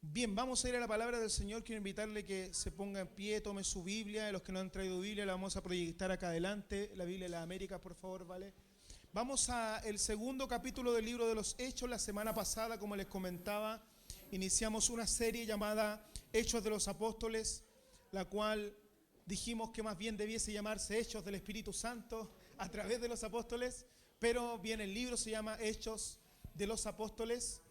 Bien, vamos a ir a la palabra del Señor. Quiero invitarle que se ponga en pie, tome su Biblia. Los que no han traído Biblia la vamos a proyectar acá adelante. La Biblia de las Américas, por favor, ¿vale? Vamos a el segundo capítulo del libro de los Hechos. La semana pasada, como les comentaba, iniciamos una serie llamada Hechos de los Apóstoles, la cual dijimos que más bien debiese llamarse Hechos del Espíritu Santo a través de los apóstoles, pero bien el libro se llama Hechos de los Apóstoles.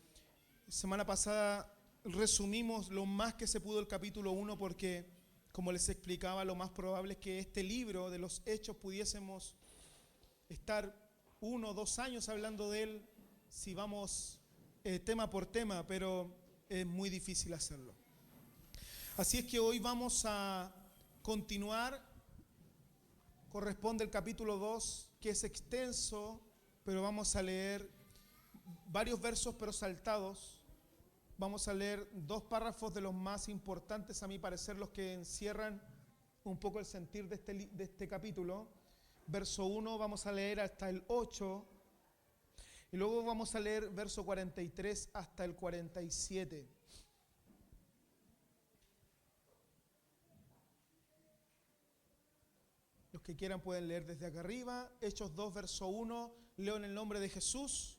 Semana pasada resumimos lo más que se pudo el capítulo 1 porque, como les explicaba, lo más probable es que este libro de los Hechos pudiésemos estar 1 o 2 años hablando de él si vamos tema por tema, pero es muy difícil hacerlo. Así es que hoy vamos a continuar. Corresponde el capítulo 2, que es extenso, pero vamos a leer varios versos pero saltados. Vamos a leer 2 párrafos de los más importantes, a mi parecer, los que encierran un poco el sentir de este capítulo. Verso 1 vamos a leer hasta el 8 y luego vamos a leer verso 43 hasta el 47. Los que quieran pueden leer desde acá arriba. Hechos 2, verso 1, leo en el nombre de Jesús.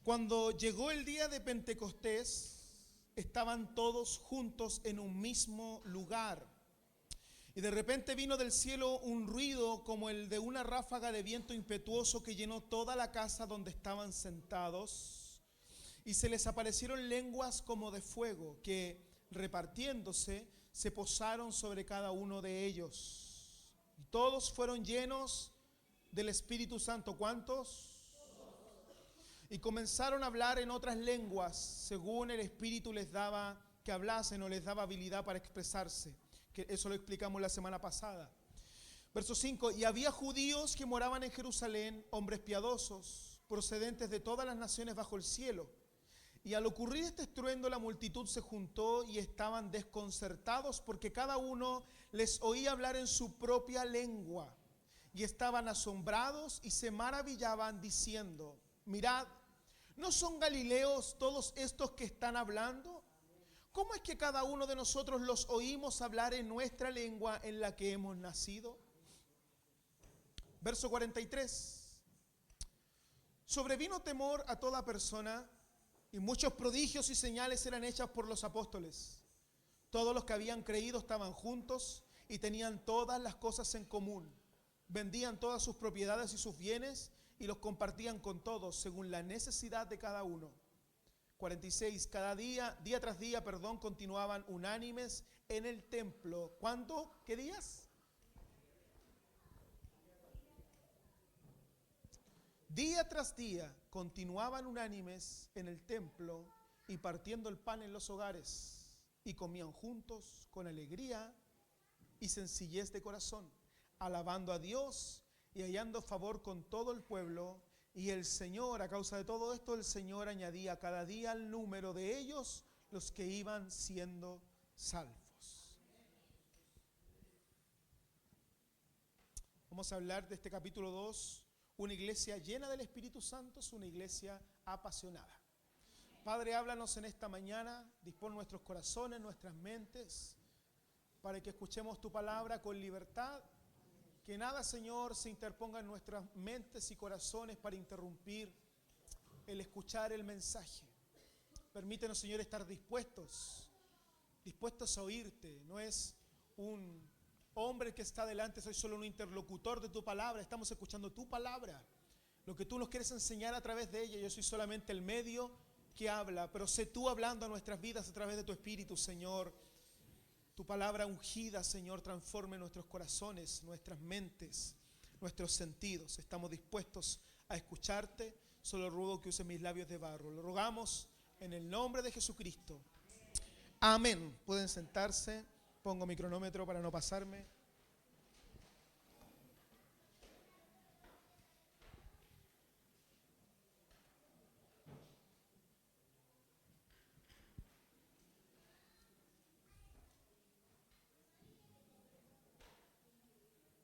Cuando llegó el día de Pentecostés, estaban todos juntos en un mismo lugar. Y de repente vino del cielo un ruido como el de una ráfaga de viento impetuoso que llenó toda la casa donde estaban sentados. Y se les aparecieron lenguas como de fuego que, repartiéndose, se posaron sobre cada uno de ellos. Y todos fueron llenos del Espíritu Santo. ¿Cuántos? Y comenzaron a hablar en otras lenguas, según el Espíritu les daba que hablasen o les daba habilidad para expresarse. Que eso lo explicamos la semana pasada. Verso 5, y había judíos que moraban en Jerusalén, hombres piadosos, procedentes de todas las naciones bajo el cielo. Y al ocurrir este estruendo, la multitud se juntó y estaban desconcertados porque cada uno les oía hablar en su propia lengua. Y estaban asombrados y se maravillaban diciendo, mirad, ¿no son galileos todos estos que están hablando? ¿Cómo es que cada uno de nosotros los oímos hablar en nuestra lengua en la que hemos nacido? Verso 43. Sobrevino temor a toda persona y muchos prodigios y señales eran hechas por los apóstoles. Todos los que habían creído estaban juntos y tenían todas las cosas en común. Vendían todas sus propiedades y sus bienes y los compartían con todos según la necesidad de cada uno. 46. Cada día tras día, continuaban unánimes en el templo. ¿Cuánto? ¿Qué días? Día tras día continuaban unánimes en el templo y partiendo el pan en los hogares y comían juntos con alegría y sencillez de corazón, alabando a Dios y hallando favor con todo el pueblo. Y el Señor, a causa de todo esto, el Señor añadía cada día al número de ellos los que iban siendo salvos. Vamos a hablar de este capítulo 2, una iglesia llena del Espíritu Santo, es una iglesia apasionada. Padre, háblanos en esta mañana, dispón nuestros corazones, nuestras mentes, para que escuchemos tu palabra con libertad. Que nada, Señor, se interponga en nuestras mentes y corazones para interrumpir el escuchar el mensaje. Permítenos, Señor, estar dispuestos a oírte. No es un hombre que está delante, soy solo un interlocutor de tu palabra. Estamos escuchando tu palabra, lo que tú nos quieres enseñar a través de ella. Yo soy solamente el medio que habla, pero sé tú hablando a nuestras vidas a través de tu Espíritu, Señor. Tu palabra ungida, Señor, transforme nuestros corazones, nuestras mentes, nuestros sentidos. Estamos dispuestos a escucharte. Solo ruego que use mis labios de barro. Lo rogamos en el nombre de Jesucristo. Amén. Pueden sentarse. Pongo mi cronómetro para no pasarme.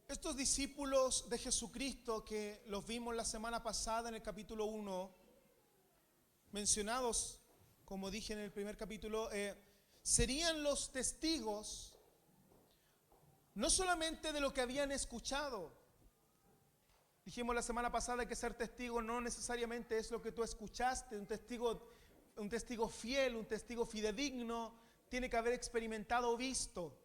Estos discípulos de Jesucristo que los vimos la semana pasada en el capítulo 1, mencionados, como dije en el primer capítulo, serían los testigos no solamente de lo que habían escuchado. Dijimos la semana pasada que ser testigo no necesariamente es lo que tú escuchaste. Un testigo fiel, un testigo fidedigno, tiene que haber experimentado o visto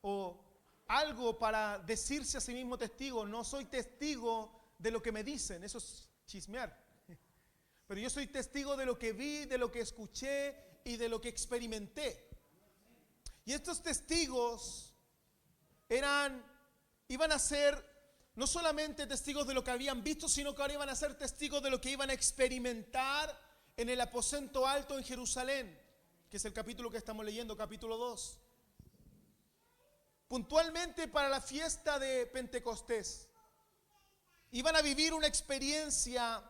o algo para decirse a sí mismo testigo. No soy testigo de lo que me dicen, eso es chismear. Pero yo soy testigo de lo que vi, de lo que escuché y de lo que experimenté. Y estos testigos iban a ser no solamente testigos de lo que habían visto, sino que ahora iban a ser testigos de lo que iban a experimentar en el aposento alto en Jerusalén, que es el capítulo que estamos leyendo, capítulo 2. Puntualmente para la fiesta de Pentecostés, iban a vivir una experiencia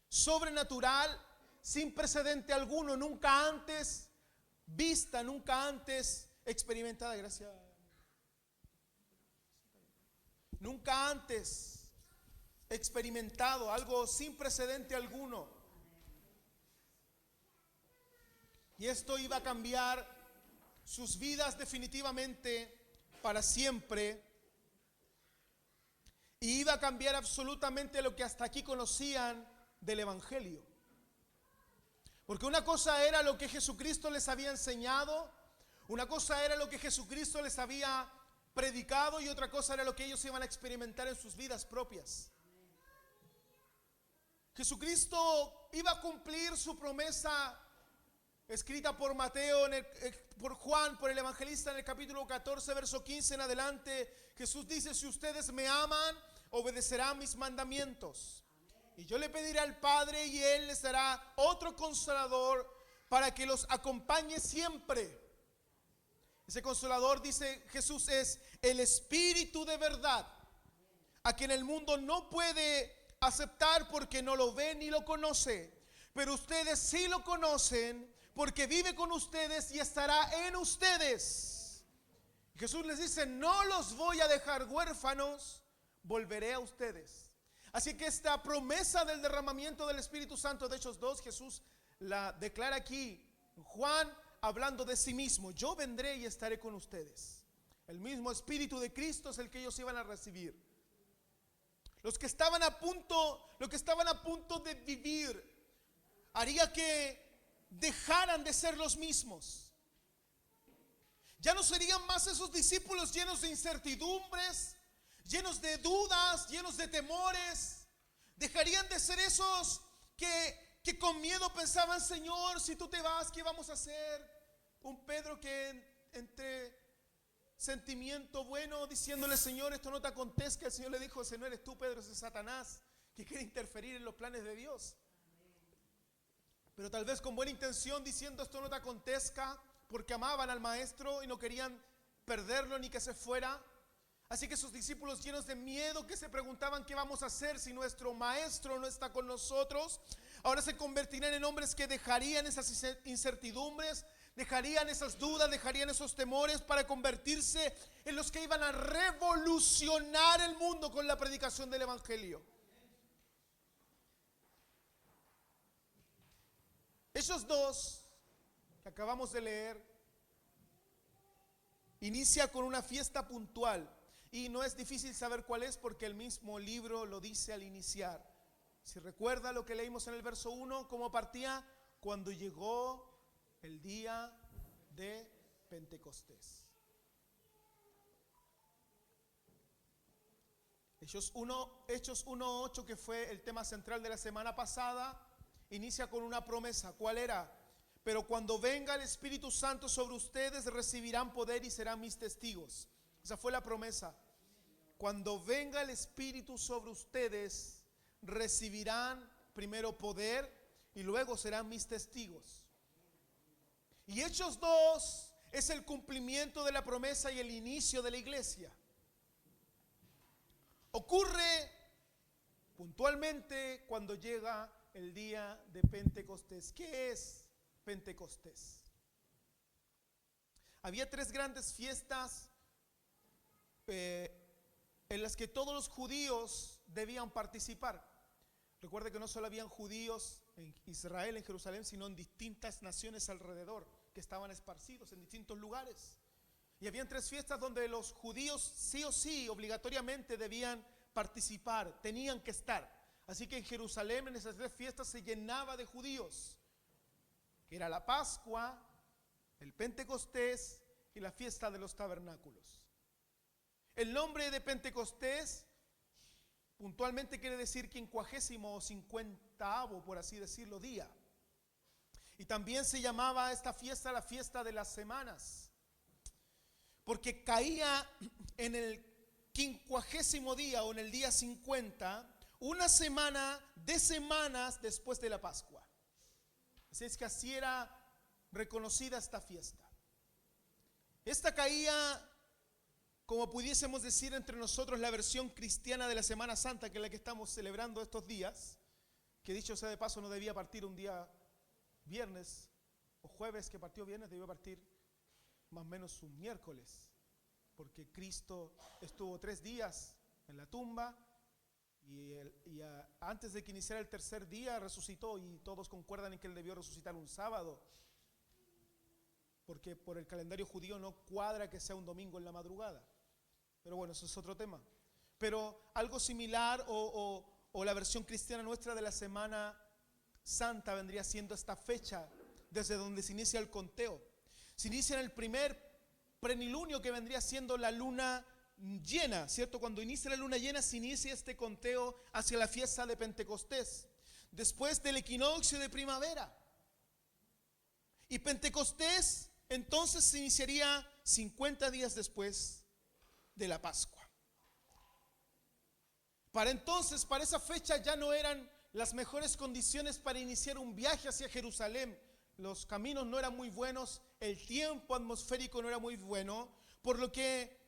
sobrenatural sin precedente alguno, nunca antes vista, nunca antes experimentada. Gracias. Nunca antes experimentado, algo sin precedente alguno. Y esto iba a cambiar sus vidas definitivamente para siempre. Y iba a cambiar absolutamente lo que hasta aquí conocían del Evangelio. Porque una cosa era lo que Jesucristo les había enseñado, una cosa era lo que Jesucristo les había predicado y otra cosa era lo que ellos iban a experimentar en sus vidas propias. Jesucristo iba a cumplir su promesa escrita por Mateo, por Juan, por el evangelista en el capítulo 14, verso 15 en adelante. Jesús dice: si ustedes me aman, obedecerán mis mandamientos. Y yo le pediré al Padre y Él les dará otro consolador para que los acompañe siempre. Ese consolador, dice Jesús, es el Espíritu de verdad, a quien el mundo no puede aceptar porque no lo ve ni lo conoce. Pero ustedes sí lo conocen porque vive con ustedes y estará en ustedes. Jesús les dice: no los voy a dejar huérfanos, volveré a ustedes. Así que esta promesa del derramamiento del Espíritu Santo de Hechos 2, Jesús la declara aquí. Juan, hablando de sí mismo: yo vendré y estaré con ustedes. El mismo Espíritu de Cristo es el que ellos iban a recibir. Los que estaban a punto de vivir, haría que dejaran de ser los mismos. Ya no serían más esos discípulos llenos de incertidumbres, llenos de dudas, llenos de temores. Dejarían de ser esos que con miedo pensaban: Señor, si tú te vas, ¿qué vamos a hacer? Un Pedro que entre sentimiento bueno, diciéndole: Señor, esto no te acontezca. El Señor le dijo: si no eres tú, Pedro, es Satanás, que quiere interferir en los planes de Dios. Pero tal vez con buena intención, diciendo: esto no te acontezca, porque amaban al maestro y no querían perderlo ni que se fuera. Así que sus discípulos, llenos de miedo, que se preguntaban: ¿qué vamos a hacer si nuestro maestro no está con nosotros? Ahora se convertirían en hombres que dejarían esas incertidumbres, dejarían esas dudas, dejarían esos temores para convertirse en los que iban a revolucionar el mundo con la predicación del Evangelio. Esos dos que acabamos de leer inicia con una fiesta puntual. Y no es difícil saber cuál es, porque el mismo libro lo dice al iniciar. Si recuerda lo que leímos en el verso 1, ¿cómo partía? Cuando llegó el día de Pentecostés. Hechos 1:8, que fue el tema central de la semana pasada, inicia con una promesa. ¿Cuál era? Pero cuando venga el Espíritu Santo sobre ustedes, recibirán poder y serán mis testigos. Esa fue la promesa. Cuando venga el Espíritu sobre ustedes, recibirán primero poder y luego serán mis testigos. Y Hechos 2 es el cumplimiento de la promesa y el inicio de la iglesia. Ocurre puntualmente cuando llega el día de Pentecostés. ¿Qué es Pentecostés? Había 3 grandes fiestas en las que todos los judíos debían participar. Recuerde que no solo habían judíos en Israel, en Jerusalén, sino en distintas naciones alrededor, que estaban esparcidos en distintos lugares. Y habían 3 fiestas donde los judíos sí o sí, obligatoriamente debían participar, tenían que estar. Así que en Jerusalén, en esas 3 fiestas, se llenaba de judíos, que era la Pascua, el Pentecostés y la fiesta de los tabernáculos. El nombre de Pentecostés puntualmente quiere decir 50º o 50º, por así decirlo, día. Y también se llamaba esta fiesta la fiesta de las semanas, porque caía en el 50º día o en el día 50, una semana de semanas después de la Pascua. Así es que así era reconocida esta fiesta. Esta caía, como pudiésemos decir entre nosotros, la versión cristiana de la Semana Santa, que es la que estamos celebrando estos días, que dicho sea de paso no debía partir un día viernes o jueves, que partió viernes, debió partir más o menos un miércoles, porque Cristo estuvo 3 días en la tumba y antes de que iniciara el 3er día resucitó, y todos concuerdan en que Él debió resucitar un sábado, porque por el calendario judío no cuadra que sea un domingo en la madrugada. Pero bueno, eso es otro tema. Pero algo similar o la versión cristiana nuestra de la Semana Santa vendría siendo esta fecha desde donde se inicia el conteo. Se inicia en el primer plenilunio, que vendría siendo la luna llena, ¿cierto? Cuando inicia la luna llena se inicia este conteo hacia la fiesta de Pentecostés, después del equinoccio de primavera. Y Pentecostés entonces se iniciaría 50 días después de la Pascua. Para entonces, para esa fecha ya no eran las mejores condiciones para iniciar un viaje hacia Jerusalén. Los caminos no eran muy buenos, el tiempo atmosférico no era muy bueno, por lo que,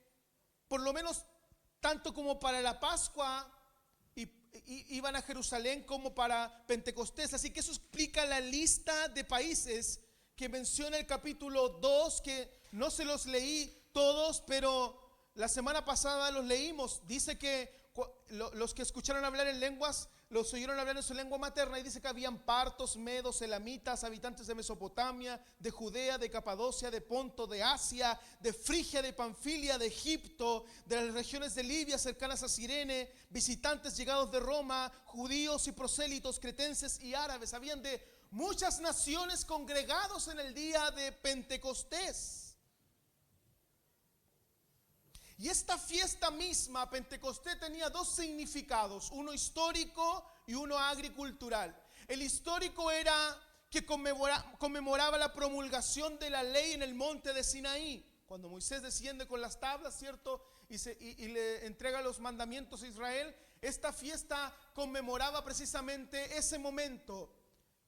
por lo menos tanto como para la Pascua iban a Jerusalén, como para Pentecostés. Así que eso explica la lista de países que menciona el capítulo 2, que no se los leí todos, pero la semana pasada los leímos. Dice que los que escucharon hablar en lenguas, los oyeron hablar en su lengua materna, y dice que habían partos, medos, elamitas, habitantes de Mesopotamia, de Judea, de Capadocia, de Ponto, de Asia, de Frigia, de Panfilia, de Egipto, de las regiones de Libia cercanas a Cirene, visitantes llegados de Roma, judíos y prosélitos, cretenses y árabes. Habían de muchas naciones congregados en el día de Pentecostés. Y esta fiesta misma, Pentecostés, tenía 2 significados, uno histórico y uno agricultural. El histórico era que conmemoraba la promulgación de la ley en el monte de Sinaí, cuando Moisés desciende con las tablas, ¿cierto? Y le entrega los mandamientos a Israel. Esta fiesta conmemoraba precisamente ese momento,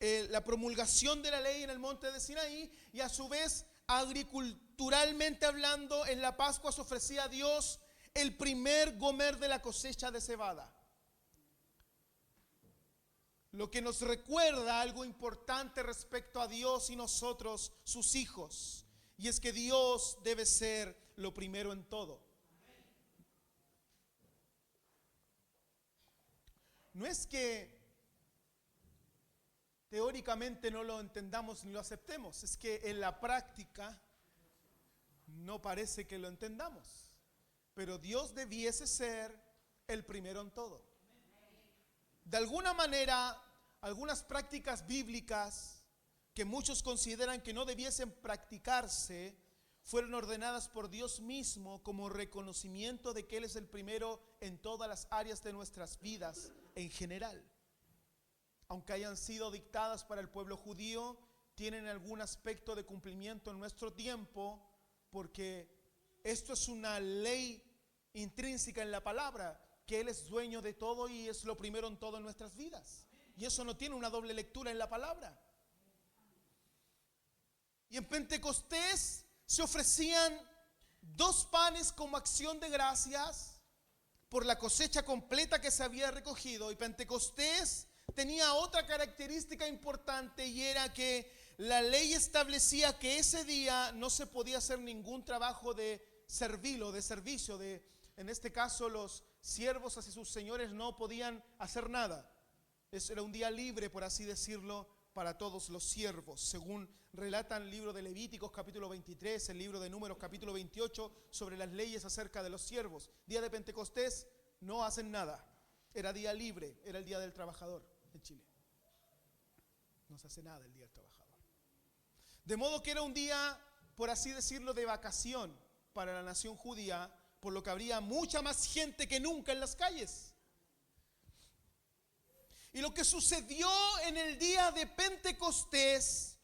la promulgación de la ley en el monte de Sinaí, y a su vez, agriculturalmente hablando, en la Pascua se ofrecía a Dios el primer gomer de la cosecha de cebada. Lo que nos recuerda algo importante respecto a Dios y nosotros, sus hijos, y es que Dios debe ser lo primero en todo. No es que teóricamente no lo entendamos ni lo aceptemos, es que en la práctica no parece que lo entendamos, pero Dios debiese ser el primero en todo. De alguna manera, algunas prácticas bíblicas que muchos consideran que no debiesen practicarse fueron ordenadas por Dios mismo como reconocimiento de que Él es el primero en todas las áreas de nuestras vidas en general. Aunque hayan sido dictadas para el pueblo judío, tienen algún aspecto de cumplimiento en nuestro tiempo, porque esto es una ley intrínseca en la palabra, que Él es dueño de todo y es lo primero en todo en nuestras vidas. Y eso no tiene una doble lectura en la palabra. Y en Pentecostés se ofrecían 2 panes como acción de gracias por la cosecha completa que se había recogido. Y Pentecostés tenía otra característica importante, y era que la ley establecía que ese día no se podía hacer ningún trabajo de servil o de servicio. En este caso, los siervos hacia sus señores no podían hacer nada. Era un día libre, por así decirlo, para todos los siervos, según relatan el libro de Levíticos capítulo 23, el libro de Números capítulo 28, sobre las leyes acerca de los siervos. Día de Pentecostés no hacen nada, era día libre, era el día del trabajador en Chile. No se hace nada el día del trabajador. De modo que era un día, por así decirlo, de vacación para la nación judía, por lo que habría mucha más gente que nunca en las calles. Y lo que sucedió en el día de Pentecostés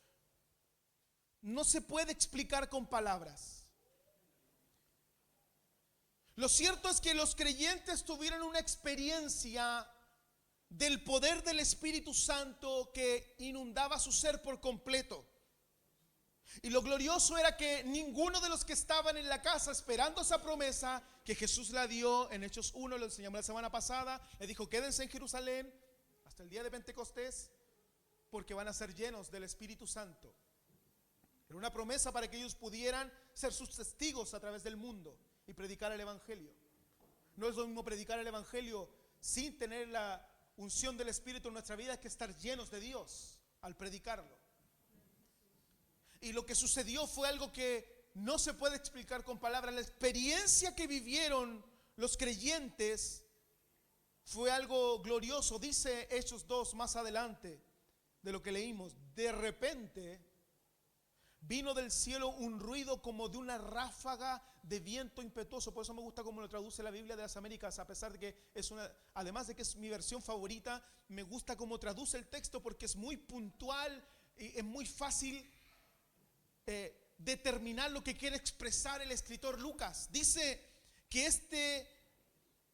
no se puede explicar con palabras. Lo cierto es que los creyentes tuvieron una experiencia del poder del Espíritu Santo que inundaba su ser por completo. Y lo glorioso era que ninguno de los que estaban en la casa esperando esa promesa que Jesús la dio en Hechos 1, lo enseñamos la semana pasada, le dijo: quédense en Jerusalén hasta el día de Pentecostés, porque van a ser llenos del Espíritu Santo. Era una promesa para que ellos pudieran ser sus testigos a través del mundo y predicar el Evangelio. No es lo mismo predicar el Evangelio sin tener la unción del Espíritu en nuestra vida que estar llenos de Dios al predicarlo. Y lo que sucedió fue algo que no se puede explicar con palabras. La experiencia que vivieron los creyentes fue algo glorioso. Dice Hechos 2 más adelante de lo que leímos: de repente vino del cielo un ruido como de una ráfaga de viento impetuoso. Por eso me gusta cómo lo traduce la Biblia de las Américas, a pesar de que además de que es mi versión favorita, me gusta cómo traduce el texto porque es muy puntual y es muy fácil determinar lo que quiere expresar el escritor Lucas. Dice que este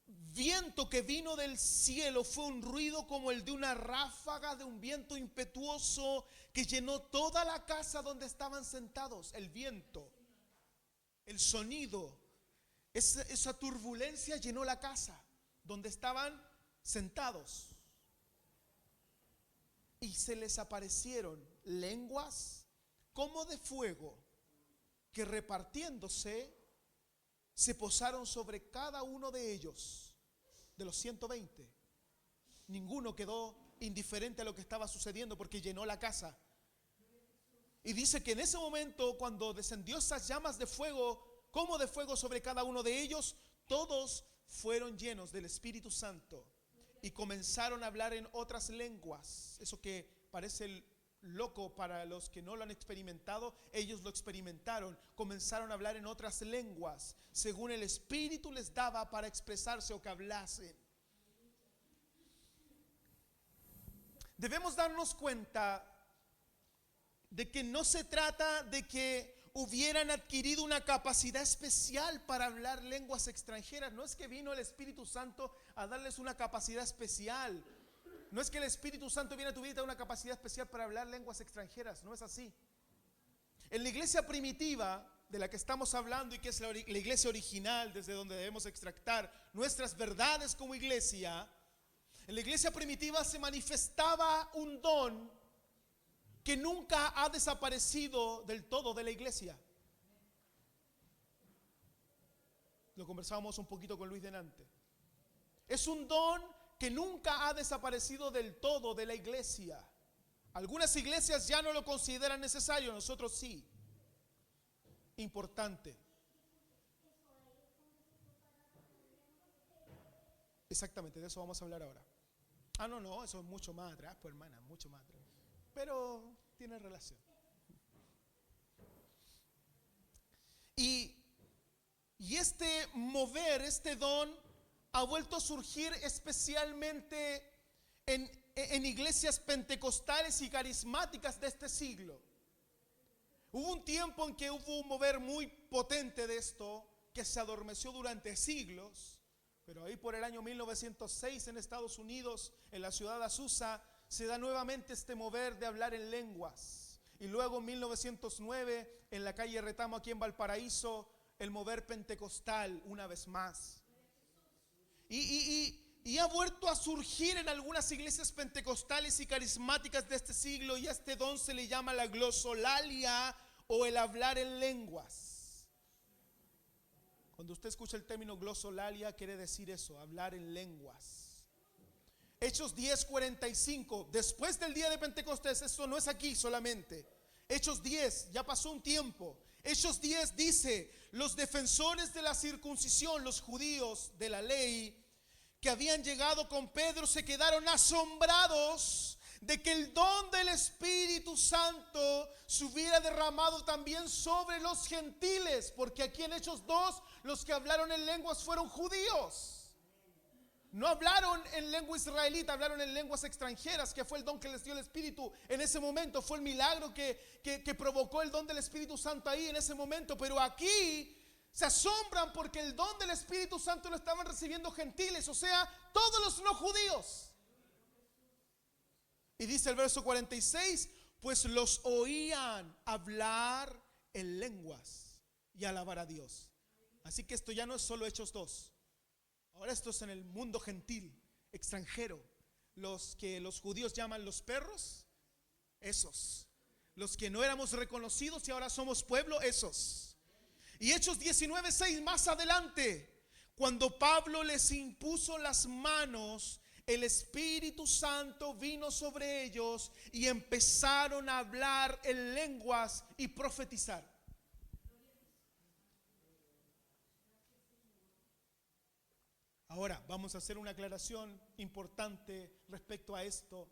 viento que vino del cielo fue un ruido como el de una ráfaga de un viento impetuoso que llenó toda la casa donde estaban sentados. El viento, el sonido, esa turbulencia llenó la casa donde estaban sentados. Y se les aparecieron lenguas como de fuego, que repartiéndose se posaron sobre cada uno de ellos. De los 120, ninguno quedó indiferente a lo que estaba sucediendo porque llenó la casa. Y dice que en ese momento, cuando descendió esas llamas de fuego, como de fuego sobre cada uno de ellos, todos fueron llenos del Espíritu Santo y comenzaron a hablar en otras lenguas. Eso que parece loco para los que no lo han experimentado, ellos lo experimentaron. Comenzaron a hablar en otras lenguas según el Espíritu les daba para expresarse o que hablasen. Debemos darnos cuenta de que no se trata de que hubieran adquirido una capacidad especial para hablar lenguas extranjeras. No es que vino el Espíritu Santo a darles una capacidad especial. No es que el Espíritu Santo viene a tu vida y te da una capacidad especial para hablar lenguas extranjeras. No es así. En la iglesia primitiva de la que estamos hablando, y que es la iglesia original desde donde debemos extractar nuestras verdades como iglesia, en la iglesia primitiva se manifestaba un don que nunca ha desaparecido del todo de la iglesia. Lo conversábamos un poquito con Luis delante. Es un don que nunca ha desaparecido del todo de la iglesia. Algunas iglesias ya no lo consideran necesario, nosotros sí. Importante. Exactamente, de eso vamos a hablar ahora. No, eso es mucho más atrás, pues hermana, mucho más atrás. Pero tiene relación. Y este mover, este don, ha vuelto a surgir especialmente en iglesias pentecostales y carismáticas de este siglo. Hubo un tiempo en que hubo un mover muy potente de esto, que se adormeció durante siglos, pero ahí por el año 1906 en Estados Unidos, en la ciudad de Azusa, se da nuevamente este mover de hablar en lenguas. Y luego en 1909, en la calle Retamo, aquí en Valparaíso, el mover pentecostal una vez más. Y ha vuelto a surgir en algunas iglesias pentecostales y carismáticas de este siglo, y a este don se le llama la glosolalia o el hablar en lenguas. Cuando usted escucha el término glosolalia, quiere decir eso, hablar en lenguas. Hechos 10:45, después del día de Pentecostés, esto no es aquí solamente. Hechos 10, ya pasó un tiempo. Hechos 10 dice, los defensores de la circuncisión, los judíos de la ley, que habían llegado con Pedro, se quedaron asombrados de que el don del Espíritu Santo se hubiera derramado también sobre los gentiles, porque aquí en Hechos 2 los que hablaron en lenguas fueron judíos. No hablaron en lengua israelita, hablaron en lenguas extranjeras, que fue el don que les dio el Espíritu en ese momento. Fue el milagro que provocó el don del Espíritu Santo ahí en ese momento. Pero aquí se asombran porque el don del Espíritu Santo lo estaban recibiendo gentiles, o sea, todos los no judíos. Y dice el verso 46, pues los oían hablar en lenguas y alabar a Dios. Así que esto ya no es solo Hechos 2. Ahora esto es en el mundo gentil, extranjero. Los que los judíos llaman los perros, esos. Los que no éramos reconocidos y ahora somos pueblo, esos. Y Hechos 19:6 más adelante, cuando Pablo les impuso las manos, el Espíritu Santo vino sobre ellos y empezaron a hablar en lenguas y profetizar. Ahora, vamos a hacer una aclaración importante respecto a esto,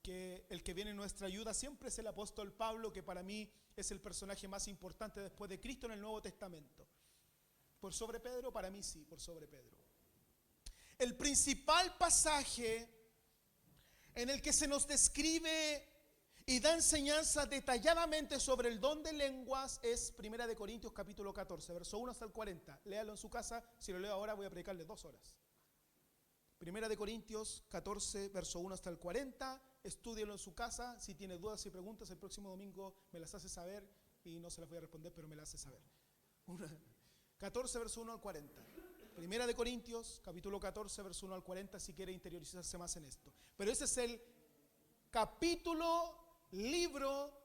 que el que viene en nuestra ayuda siempre es el apóstol Pablo, que para mí es el personaje más importante después de Cristo en el Nuevo Testamento. ¿Por sobre Pedro? Para mí sí, por sobre Pedro. El principal pasaje en el que se nos describe y da enseñanza detalladamente sobre el don de lenguas es 1 Corintios capítulo 14, verso 1 hasta el 40. Léalo en su casa, si lo leo ahora voy a predicarle 2 horas. 1 Corintios 14, verso 1 hasta el 40, estúdielo en su casa. Si tiene dudas y preguntas, el próximo domingo me las hace saber y no se las voy a responder, pero me las hace saber. 14, verso 1 al 40. 1 Corintios, capítulo 14, verso 1 al 40, si quiere interiorizarse más en esto. Pero ese es el capítulo, libro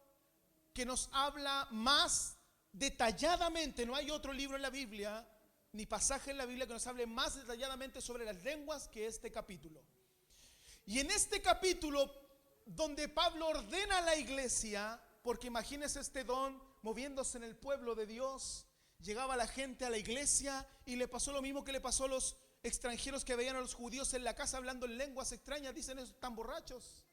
que nos habla más detalladamente. No hay otro libro en la Biblia, ni pasaje en la Biblia que nos hable más detalladamente sobre las lenguas que este capítulo. Y en este capítulo, donde Pablo ordena a la iglesia, porque imagínense este don moviéndose en el pueblo de Dios, llegaba la gente a la iglesia y le pasó lo mismo que le pasó a los extranjeros que veían a los judíos en la casa hablando en lenguas extrañas. Dicen, están borrachos,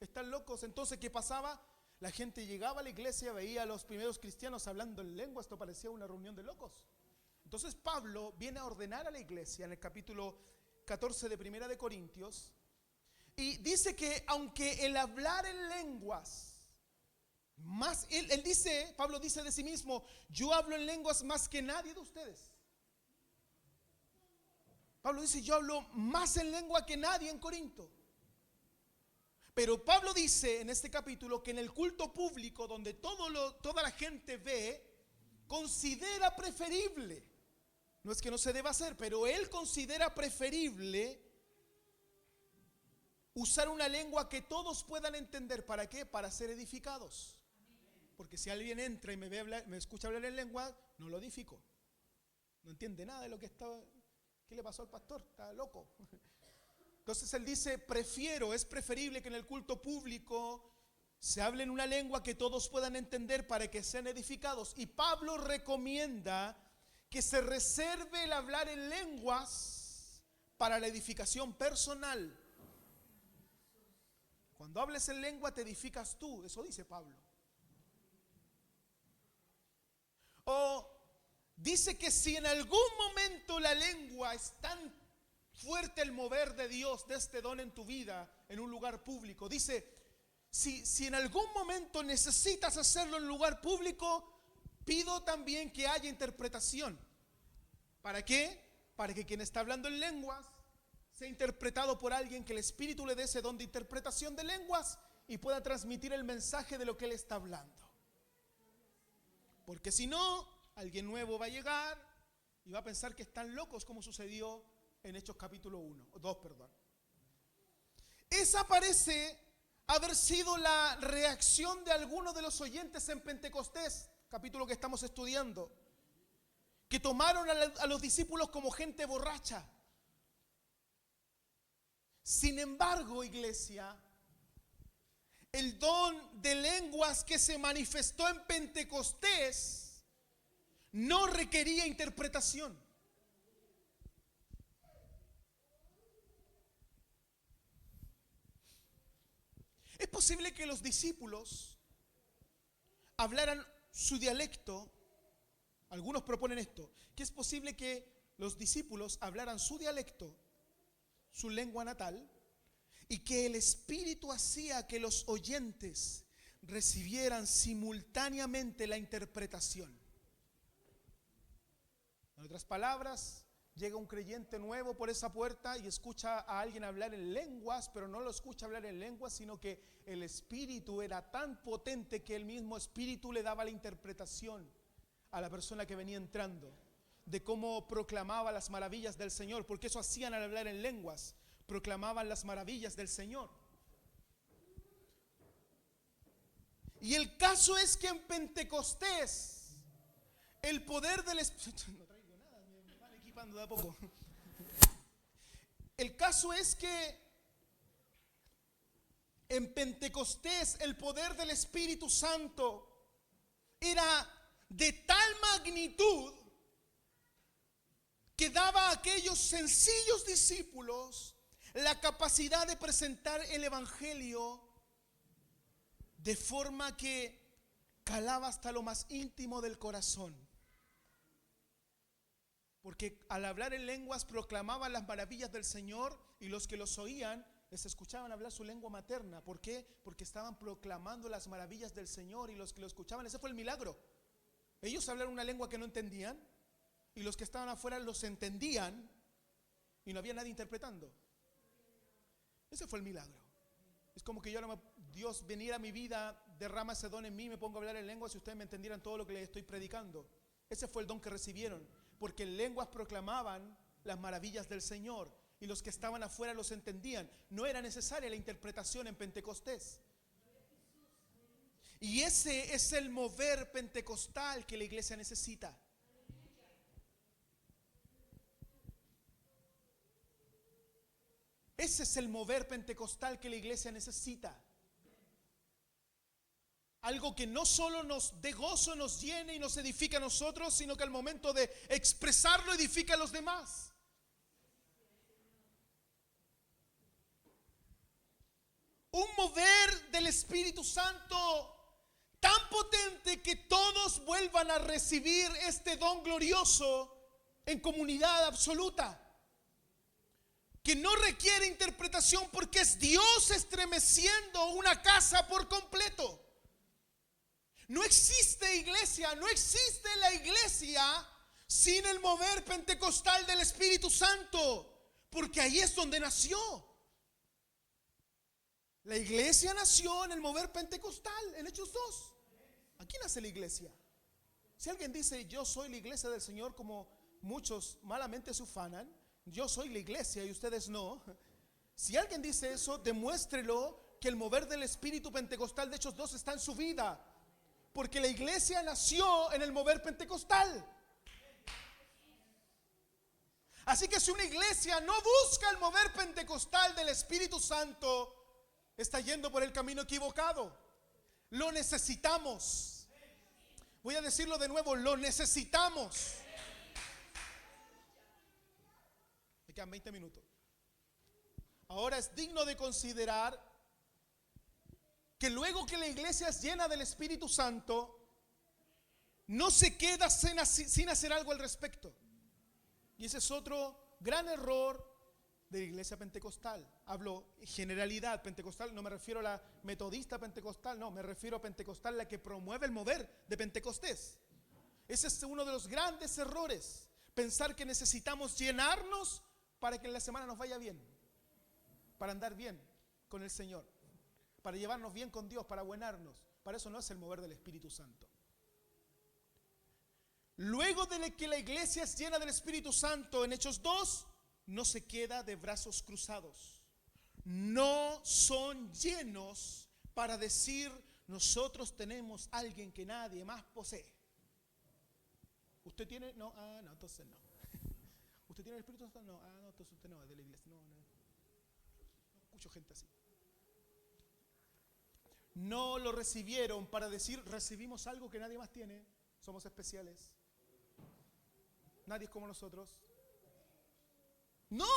están locos. Entonces, ¿qué pasaba? La gente llegaba a la iglesia, veía a los primeros cristianos hablando en lengua. Esto parecía una reunión de locos. Entonces Pablo viene a ordenar a la iglesia en el capítulo 14 de 1 Corintios y dice que aunque el hablar en lenguas más, él dice, Pablo dice de sí mismo, yo hablo en lenguas más que nadie de ustedes. Pablo dice, yo hablo más en lengua que nadie en Corinto. Pero Pablo dice en este capítulo que en el culto público, donde toda la gente ve, considera preferible, no es que no se deba hacer, pero él considera preferible usar una lengua que todos puedan entender. ¿Para qué? Para ser edificados. Porque si alguien entra y me escucha hablar en lengua, no lo edifico. No entiende nada de lo que está. ¿Qué le pasó al pastor? Está loco. Entonces él dice, es preferible que en el culto público se hable en una lengua que todos puedan entender para que sean edificados. Y Pablo recomienda que se reserve el hablar en lenguas para la edificación personal. Cuando hables en lengua te edificas tú, eso dice Pablo. O dice que si en algún momento la lengua es tan fuerte el mover de Dios, de este don en tu vida, en un lugar público, dice, si en algún momento necesitas hacerlo en un lugar público, pido también que haya interpretación. ¿Para qué? Para que quien está hablando en lenguas sea interpretado por alguien que el Espíritu le dé ese don de interpretación de lenguas y pueda transmitir el mensaje de lo que él está hablando. Porque si no, alguien nuevo va a llegar y va a pensar que están locos, como sucedió en Hechos capítulo 2. Esa parece haber sido la reacción de algunos de los oyentes en Pentecostés, capítulo que estamos estudiando, que tomaron a los discípulos como gente borracha. Sin embargo, iglesia, el don de lenguas que se manifestó en Pentecostés no requería interpretación. Es posible que los discípulos hablaran su dialecto. Algunos proponen esto, que es posible que los discípulos hablaran su dialecto, su lengua natal, y que el Espíritu hacía que los oyentes recibieran simultáneamente la interpretación. En otras palabras, llega un creyente nuevo por esa puerta y escucha a alguien hablar en lenguas, pero no lo escucha hablar en lenguas, sino que el Espíritu era tan potente que el mismo Espíritu le daba la interpretación a la persona que venía entrando, de cómo proclamaba las maravillas del Señor, porque eso hacían al hablar en lenguas, proclamaban las maravillas del Señor. Y el caso es que en Pentecostés, el poder del Espíritu, no traigo nada, me van equipando de a poco. El caso es que en Pentecostés el poder del Espíritu Santo era de tal magnitud que daba a aquellos sencillos discípulos la capacidad de presentar el Evangelio de forma que calaba hasta lo más íntimo del corazón. Porque al hablar en lenguas proclamaban las maravillas del Señor, y los que los oían les escuchaban hablar su lengua materna. ¿Por qué? Porque estaban proclamando las maravillas del Señor, y los que lo escuchaban, ese fue el milagro. Ellos hablaron una lengua que no entendían, y los que estaban afuera los entendían, y no había nadie interpretando. Ese fue el milagro. Es como que Dios viniera a mi vida, derrama ese don en mí, me pongo a hablar en lenguas y ustedes me entendieran todo lo que les estoy predicando. Ese fue el don que recibieron, porque en lenguas proclamaban las maravillas del Señor, y los que estaban afuera los entendían. No era necesaria la interpretación en Pentecostés. Y ese es el mover pentecostal que la iglesia necesita. Ese es el mover pentecostal que la iglesia necesita. Algo que no solo nos dé gozo, nos llene y nos edifica a nosotros, sino que al momento de expresarlo edifica a los demás. Un mover del Espíritu Santo tan potente que todos vuelvan a recibir este don glorioso en comunidad absoluta, que no requiere interpretación, porque es Dios estremeciendo una casa por completo. No existe iglesia, no existe la iglesia sin el mover pentecostal del Espíritu Santo, porque ahí es donde nació. La iglesia nació en el mover pentecostal, en Hechos 2. Aquí nace la iglesia. Si alguien dice yo soy la iglesia del Señor, como muchos malamente se ufanan, yo soy la iglesia y ustedes no. Si alguien dice eso, demuéstrelo que el mover del Espíritu pentecostal de Hechos 2 está en su vida, porque la iglesia nació en el mover pentecostal. Así que si una iglesia no busca el mover pentecostal del Espíritu Santo, está yendo por el camino equivocado. Lo necesitamos. Voy a decirlo de nuevo, lo necesitamos. Me quedan 20 minutos. Ahora es digno de considerar que luego que la iglesia es llena del Espíritu Santo, no se queda sin hacer algo al respecto. Y ese es otro gran error de la iglesia pentecostal. Hablo generalidad pentecostal, no me refiero a la metodista pentecostal, no, me refiero a pentecostal, la que promueve el mover de Pentecostés. Ese es uno de los grandes errores, pensar que necesitamos llenarnos para que en la semana nos vaya bien, para andar bien con el Señor, para llevarnos bien con Dios, para buenarnos. Para eso no es el mover del Espíritu Santo. Luego de que la iglesia es llena del Espíritu Santo en Hechos 2, no se queda de brazos cruzados. No son llenos para decir nosotros tenemos a alguien que nadie más posee. ¿Usted tiene? No, no, entonces no. ¿Usted tiene el Espíritu Santo? No, no, entonces usted no, es de la iglesia. No. escucho gente así. No lo recibieron para decir, recibimos algo que nadie más tiene, somos especiales. Nadie es como nosotros. No,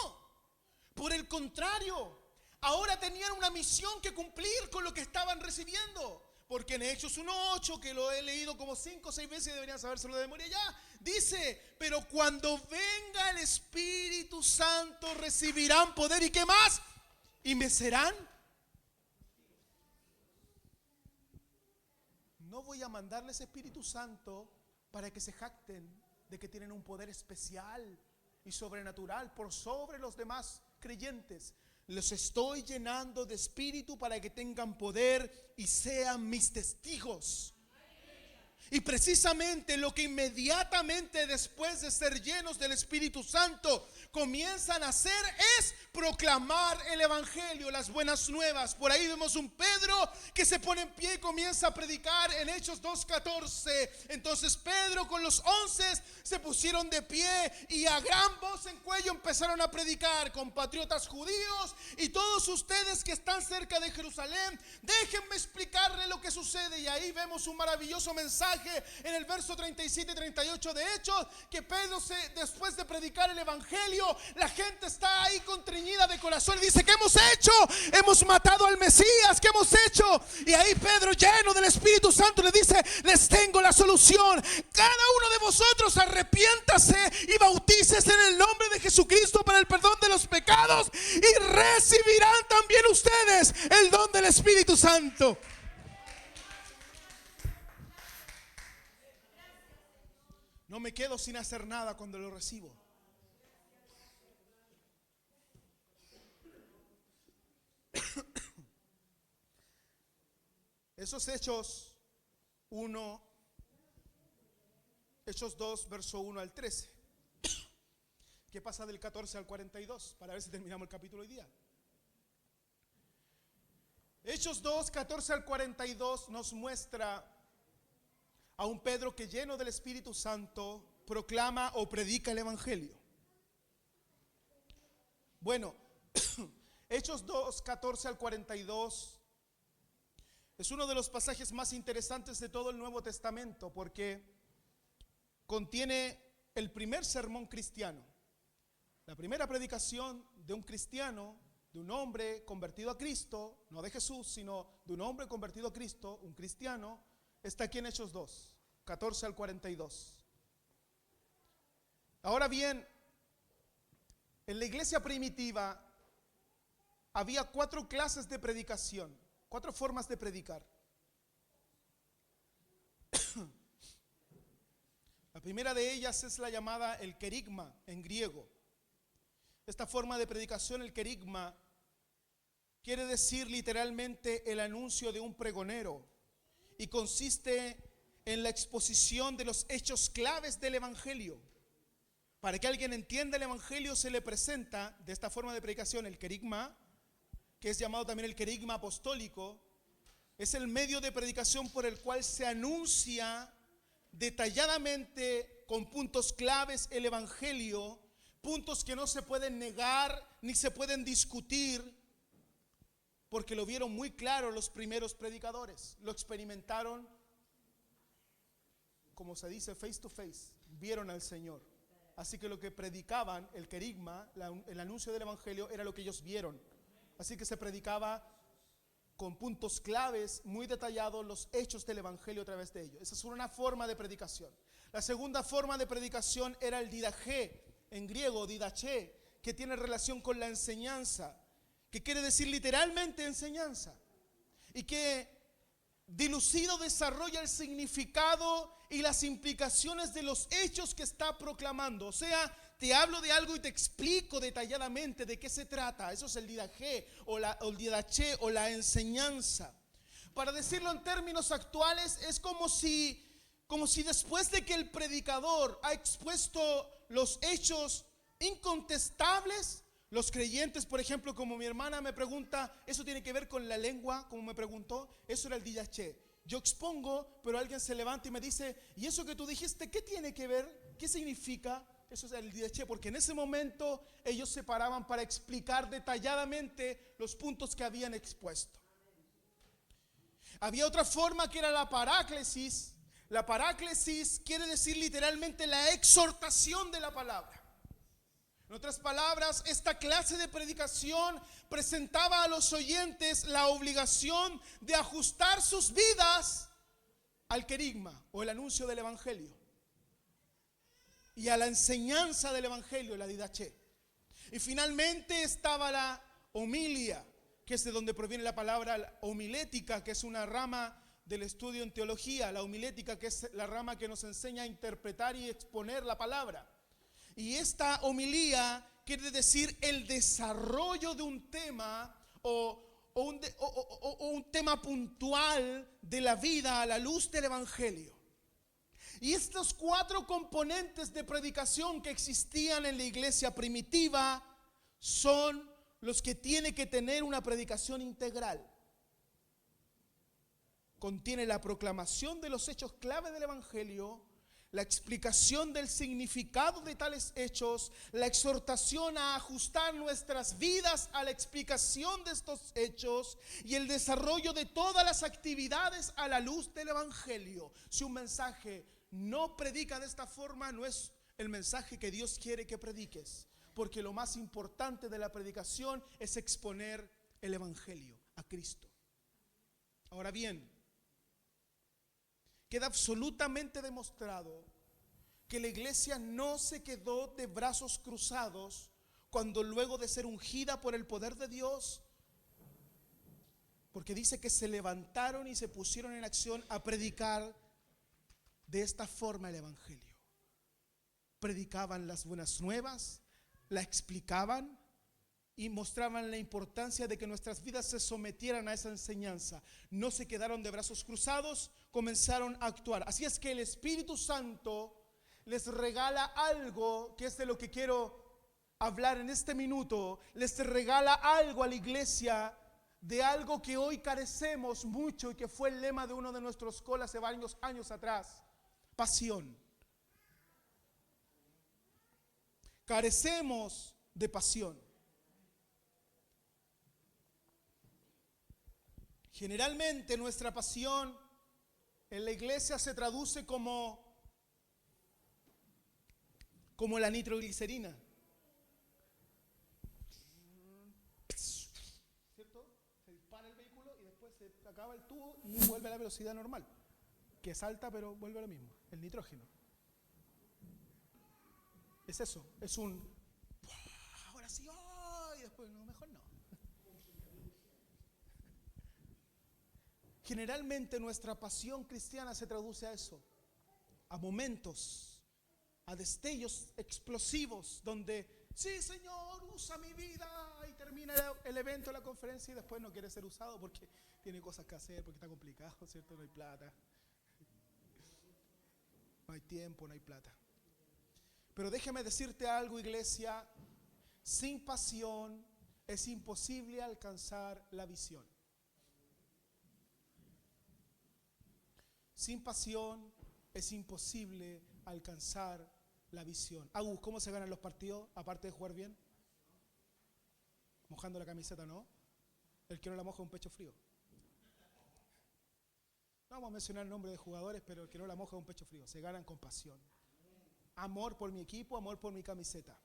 por el contrario, ahora tenían una misión que cumplir con lo que estaban recibiendo. Porque en Hechos 1:8, que lo he leído como 5 o 6 veces y deberían sabérselo de memoria ya, dice, pero cuando venga el Espíritu Santo recibirán poder, ¿y qué más? Y me serán. No voy a mandarles Espíritu Santo para que se jacten de que tienen un poder especial y sobrenatural por sobre los demás creyentes. Los estoy llenando de espíritu para que tengan poder y sean mis testigos. Y precisamente lo que inmediatamente después de ser llenos del Espíritu Santo comienzan a hacer es proclamar el Evangelio, las buenas nuevas. Por ahí vemos un Pedro que se pone en pie y comienza a predicar en Hechos 2:14. Entonces Pedro con los 11 se pusieron de pie y a gran voz en cuello empezaron a predicar. Compatriotas judíos y todos ustedes que están cerca de Jerusalén, déjenme explicarle lo que sucede. Y ahí vemos un maravilloso mensaje en el verso 37 y 38 de Hechos, que Pedro después de predicar el Evangelio, la gente está ahí constreñida de corazón y dice, ¿qué hemos hecho? Hemos matado al Mesías, ¿qué hemos hecho? Y ahí Pedro, lleno del Espíritu Santo, le dice, les tengo la solución. Cada uno de vosotros arrepiéntase y bautícese en el nombre de Jesucristo para el perdón de los pecados y recibirán también ustedes el don del Espíritu Santo. No me quedo sin hacer nada cuando lo recibo. Esos Hechos 2, verso 1 al 13. ¿Qué pasa del 14 al 42? Para ver si terminamos el capítulo hoy día. Hechos 2, 14 al 42 nos muestra a un Pedro que, lleno del Espíritu Santo, proclama o predica el Evangelio. Bueno, Hechos 2, 14 al 42 es uno de los pasajes más interesantes de todo el Nuevo Testamento, porque contiene el primer sermón cristiano, la primera predicación de un cristiano, de un hombre convertido a Cristo, no de Jesús, sino de un hombre convertido a Cristo, un cristiano. Está aquí en Hechos 2, 14 al 42. Ahora bien, en la iglesia primitiva había 4 clases de predicación, 4 formas de predicar. La primera de ellas es la llamada el querigma en griego. Esta forma de predicación, el querigma, quiere decir literalmente el anuncio de un pregonero y consiste en la exposición de los hechos claves del Evangelio. Para que alguien entienda el Evangelio se le presenta de esta forma de predicación el querigma, que es llamado también el querigma apostólico. Es el medio de predicación por el cual se anuncia detalladamente con puntos claves el Evangelio, puntos que no se pueden negar ni se pueden discutir, porque lo vieron muy claro los primeros predicadores, lo experimentaron, como se dice, face to face, vieron al Señor. Así que lo que predicaban, el querigma, el anuncio del Evangelio, era lo que ellos vieron. Así que se predicaba con puntos claves muy detallados los hechos del Evangelio a través de ellos. Esa es una forma de predicación. La segunda forma de predicación era el didaché, en griego didaché, que tiene relación con la enseñanza, que quiere decir literalmente enseñanza, y que dilucido desarrolla el significado y las implicaciones de los hechos que está proclamando. O sea, te hablo de algo y te explico detalladamente de qué se trata. Eso es el didaché o el didaché o la enseñanza. Para decirlo en términos actuales, es como si después de que el predicador ha expuesto los hechos incontestables, los creyentes, por ejemplo, como mi hermana me pregunta, ¿eso tiene que ver con la lengua? Como me preguntó, eso era el didaché. Yo expongo, pero alguien se levanta y me dice, ¿y eso que tú dijiste, qué tiene que ver? ¿Qué significa? Eso es el didaché, porque en ese momento ellos se paraban para explicar detalladamente los puntos que habían expuesto. Había otra forma que era la paráclesis. La paráclesis quiere decir literalmente la exhortación de la palabra. En otras palabras, esta clase de predicación presentaba a los oyentes la obligación de ajustar sus vidas al querigma o el anuncio del evangelio y a la enseñanza del evangelio, la didaché. Y finalmente estaba la homilia, que es de donde proviene la palabra homilética, que es una rama del estudio en teología. La homilética, que es la rama que nos enseña a interpretar y exponer la palabra. Y esta homilía quiere decir el desarrollo de un tema o un tema puntual de la vida a la luz del evangelio. Y estos 4 componentes de predicación que existían en la iglesia primitiva son los que tiene que tener una predicación integral. Contiene la proclamación de los hechos clave del evangelio, la explicación del significado de tales hechos, la exhortación a ajustar nuestras vidas a la explicación de estos hechos y el desarrollo de todas las actividades a la luz del evangelio. Si un mensaje no predica de esta forma, no es el mensaje que Dios quiere que prediques, porque lo más importante de la predicación es exponer el evangelio a Cristo. Ahora bien, queda absolutamente demostrado que la iglesia no se quedó de brazos cruzados cuando luego de ser ungida por el poder de Dios, porque dice que se levantaron y se pusieron en acción a predicar de esta forma el evangelio. Predicaban las buenas nuevas, la explicaban y mostraban la importancia de que nuestras vidas se sometieran a esa enseñanza. No se quedaron de brazos cruzados, comenzaron a actuar. Así es que el Espíritu Santo les regala algo, que es de lo que quiero hablar en este minuto. Les regala algo a la iglesia, de algo que hoy carecemos mucho y que fue el lema de uno de nuestros colas hace varios años atrás: pasión. Carecemos de pasión. Generalmente nuestra pasión en la iglesia se traduce como la nitroglicerina. ¿Cierto? Se dispara el vehículo y después se acaba el tubo y vuelve a la velocidad normal, que es alta pero vuelve a lo mismo, el nitrógeno. Es eso, es un ahora sí, y después no, mejor no. Generalmente nuestra pasión cristiana se traduce a eso, a momentos, a destellos explosivos donde sí, Señor, usa mi vida, y termina el evento, la conferencia, y después no quiere ser usado porque tiene cosas que hacer, porque está complicado, ¿cierto? No hay plata, no hay tiempo, no hay plata. Pero déjame decirte algo, iglesia: sin pasión es imposible alcanzar la visión. Sin pasión es imposible alcanzar la visión. Agus, ¿cómo se ganan los partidos aparte de jugar bien? Mojando la camiseta, ¿no? El que no la moja un pecho frío. No vamos a mencionar nombres de jugadores, pero el que no la moja un pecho frío. Se ganan con pasión. Amor por mi equipo, amor por mi camiseta.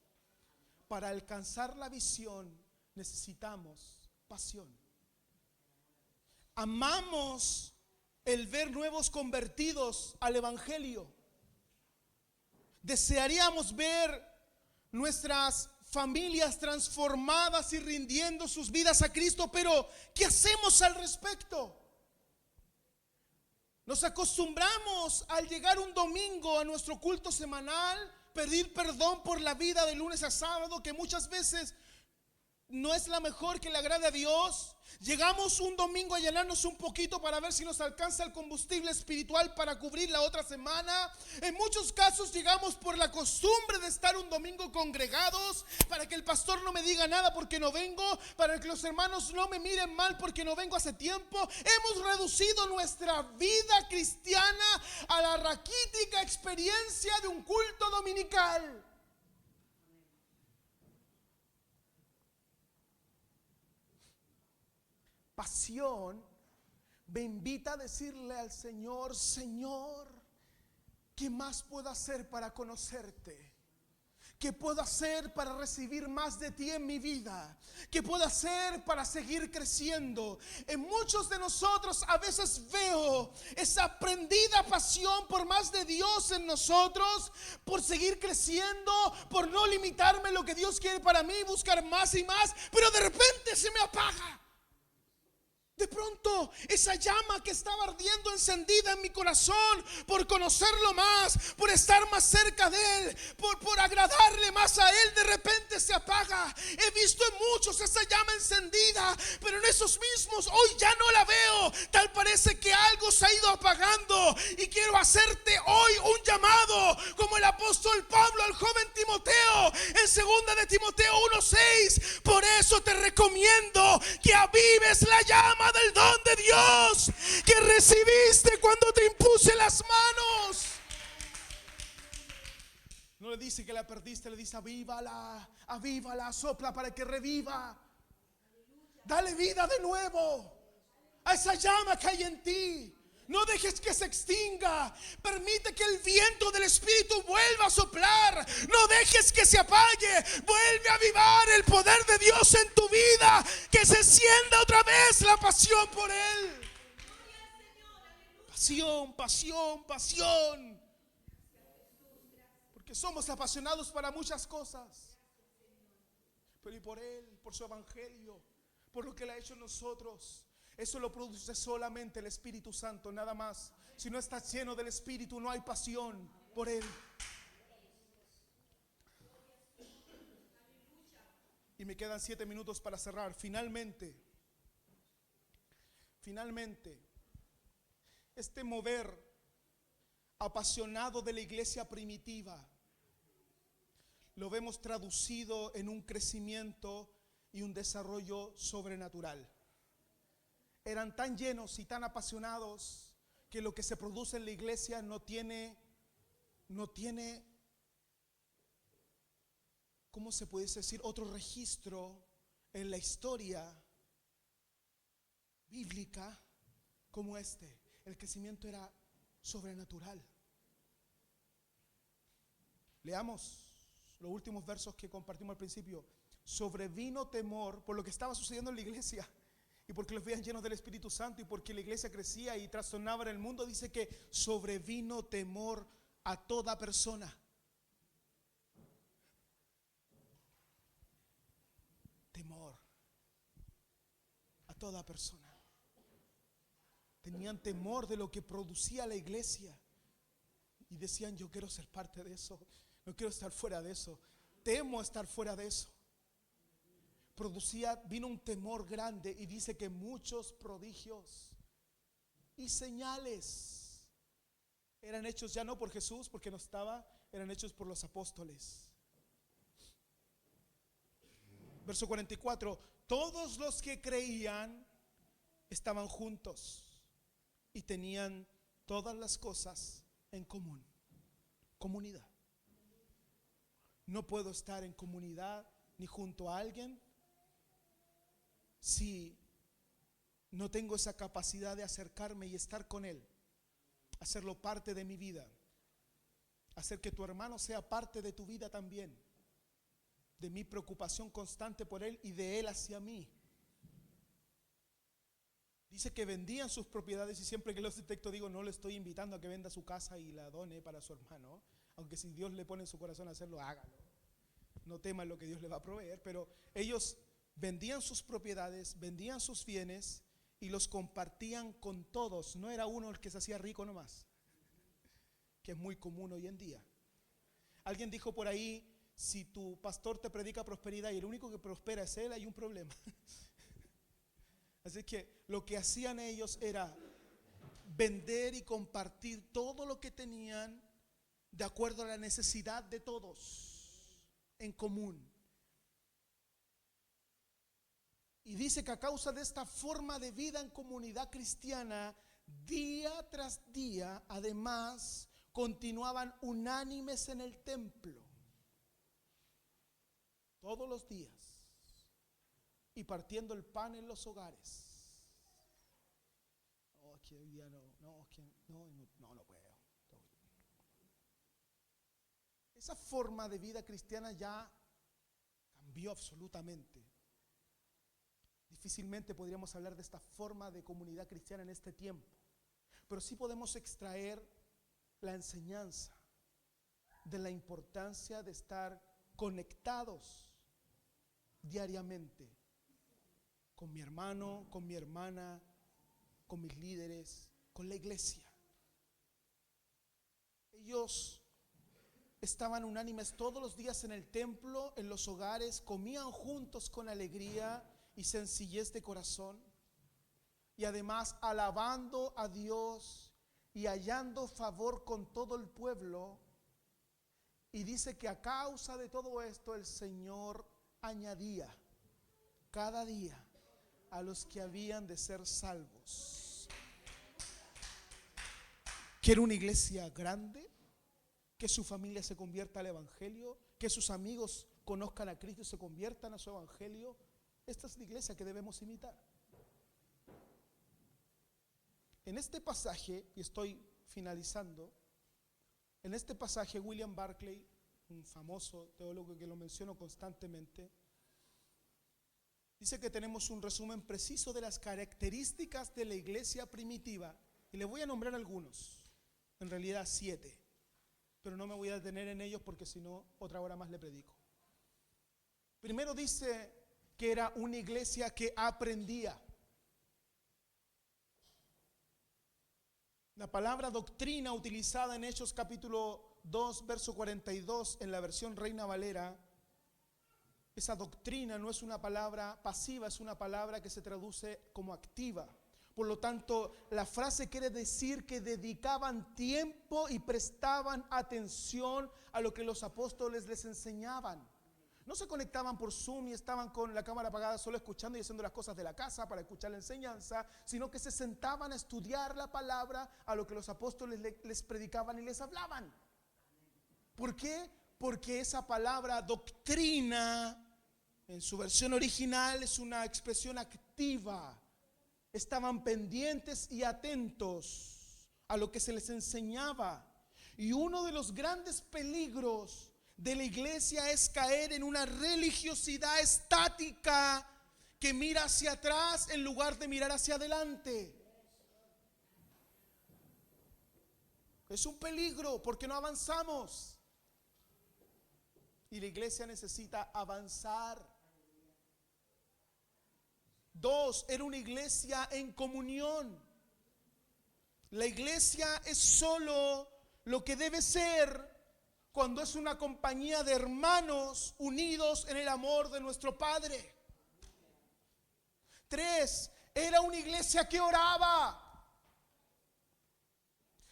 Para alcanzar la visión necesitamos pasión. Amamos el ver nuevos convertidos al evangelio. Desearíamos ver nuestras familias transformadas y rindiendo sus vidas a Cristo, pero ¿qué hacemos al respecto? Nos acostumbramos al llegar un domingo a nuestro culto semanal, pedir perdón por la vida de lunes a sábado, que muchas veces no es la mejor que le agrade a Dios. Llegamos un domingo a llenarnos un poquito para ver si nos alcanza el combustible espiritual para cubrir la otra semana. En muchos casos llegamos por la costumbre de estar un domingo congregados, para que el pastor no me diga nada porque no vengo, para que los hermanos no me miren mal porque no vengo hace tiempo. Hemos reducido nuestra vida cristiana a la raquítica experiencia de un culto dominical. pasión, me invita a decirle al Señor: Señor, ¿qué más puedo hacer para conocerte? ¿Qué puedo hacer para recibir más de ti en mi vida? ¿Qué puedo hacer para seguir creciendo? En muchos de nosotros a veces veo esa prendida pasión por más de Dios en nosotros, por seguir creciendo, por no limitarme en lo que Dios quiere para mí, buscar más y más, pero de repente se me apaga. De pronto esa llama que estaba ardiendo encendida en mi corazón por conocerlo más, por estar más cerca de Él, por agradarle más a Él, de repente se apaga. He visto en muchos esa llama encendida, pero en esos mismos hoy ya no la veo. Tal parece que algo se ha ido apagando. Y quiero hacerte hoy un llamado, como el apóstol Pablo al joven Timoteo en 2 de Timoteo 1:6. Por eso te recomiendo que avives la llama del don de Dios que recibiste cuando te impuse las manos. No le dice que la perdiste, le dice: avívala, avívala, sopla para que reviva. Dale vida de nuevo a esa llama que hay en ti. No dejes que se extinga. Permite que el viento del Espíritu vuelva a soplar. No dejes que se apague. Vuelve a avivar el poder de Dios en tu vida. Que se encienda otra vez la pasión por Él. Pasión, pasión, pasión. Porque somos apasionados para muchas cosas. Pero y por Él, por su evangelio, por lo que Él ha hecho en nosotros. Eso lo produce solamente el Espíritu Santo, nada más. Si no estás lleno del Espíritu, no hay pasión por Él. Y me quedan 7 minutos para cerrar. Finalmente, este mover apasionado de la iglesia primitiva lo vemos traducido en un crecimiento y un desarrollo sobrenatural. Eran tan llenos y tan apasionados que lo que se produce en la iglesia no tiene, ¿cómo se puede decir? Otro registro en la historia bíblica como este. El crecimiento era sobrenatural. Leamos los últimos versos que compartimos al principio. Sobrevino temor por lo que estaba sucediendo en la iglesia. Y porque los veían llenos del Espíritu Santo y porque la iglesia crecía y trastornaba en el mundo, dice que sobrevino temor a toda persona. Temor a toda persona. Tenían temor de lo que producía la iglesia. Y decían: yo quiero ser parte de eso. No quiero estar fuera de eso. Temo estar fuera de eso. Vino un temor grande, y dice que muchos prodigios y señales eran hechos ya no por Jesús, porque no estaba, eran hechos por los apóstoles. Verso 44: todos los que creían estaban juntos y tenían todas las cosas en común. Comunidad. No puedo estar en comunidad ni junto a alguien si no tengo esa capacidad de acercarme y estar con Él, hacerlo parte de mi vida, hacer que tu hermano sea parte de tu vida también, de mi preocupación constante por Él y de Él hacia mí. Dice que vendían sus propiedades, y siempre que los detecto digo: no le estoy invitando a que venda su casa y la done para su hermano, aunque si Dios le pone en su corazón a hacerlo, hágalo. No teman lo que Dios le va a proveer. Pero ellos vendían sus propiedades, vendían sus bienes y los compartían con todos. No era uno el que se hacía rico nomás, que es muy común hoy en día. Alguien dijo por ahí: si tu pastor te predica prosperidad y el único que prospera es él, hay un problema. Así que lo que hacían ellos era vender y compartir todo lo que tenían de acuerdo a la necesidad de todos, en común. Y dice que a causa de esta forma de vida en comunidad cristiana, día tras día, además, continuaban unánimes en el templo, todos los días, y partiendo el pan en los hogares. que hoy día no puedo. Esa forma de vida cristiana ya cambió absolutamente. Difícilmente podríamos hablar de esta forma de comunidad cristiana en este tiempo, pero sí podemos extraer la enseñanza de la importancia de estar conectados diariamente con mi hermano, con mi hermana, con mis líderes, con la iglesia. Ellos estaban unánimes todos los días en el templo, en los hogares, comían juntos con alegría y sencillez de corazón, y además alabando a Dios y hallando favor con todo el pueblo. Y dice que a causa de todo esto el Señor añadía cada día a los que habían de ser salvos. Quiero una iglesia grande, que su familia se convierta al evangelio, que sus amigos conozcan a Cristo y se conviertan a su evangelio. Esta es la iglesia que debemos imitar. En este pasaje, y estoy finalizando, en este pasaje William Barclay, un famoso teólogo que lo menciono constantemente, dice que tenemos un resumen preciso de las características de la iglesia primitiva, y le voy a nombrar algunos, en realidad 7, pero no me voy a detener en ellos porque si no otra hora más le predico. Primero dice que era una iglesia que aprendía. La palabra doctrina utilizada en Hechos capítulo 2, verso 42 en la versión Reina Valera, esa doctrina no es una palabra pasiva, es una palabra que se traduce como activa. Por lo tanto, la frase quiere decir que dedicaban tiempo y prestaban atención a lo que los apóstoles les enseñaban. No se conectaban por Zoom y estaban con la cámara apagada solo escuchando y haciendo las cosas de la casa para escuchar la enseñanza, sino que se sentaban a estudiar la palabra, a lo que los apóstoles les predicaban y les hablaban. ¿Por qué? Porque esa palabra doctrina en su versión original es una expresión activa. Estaban pendientes y atentos a lo que se les enseñaba. Y uno de los grandes peligros de la iglesia es caer en una religiosidad estática que mira hacia atrás en lugar de mirar hacia adelante. Es un peligro porque no avanzamos. Y la iglesia necesita avanzar. 2, era una iglesia en comunión. La iglesia es solo lo que debe ser cuando es una compañía de hermanos unidos en el amor de nuestro Padre. 3, era una iglesia que oraba.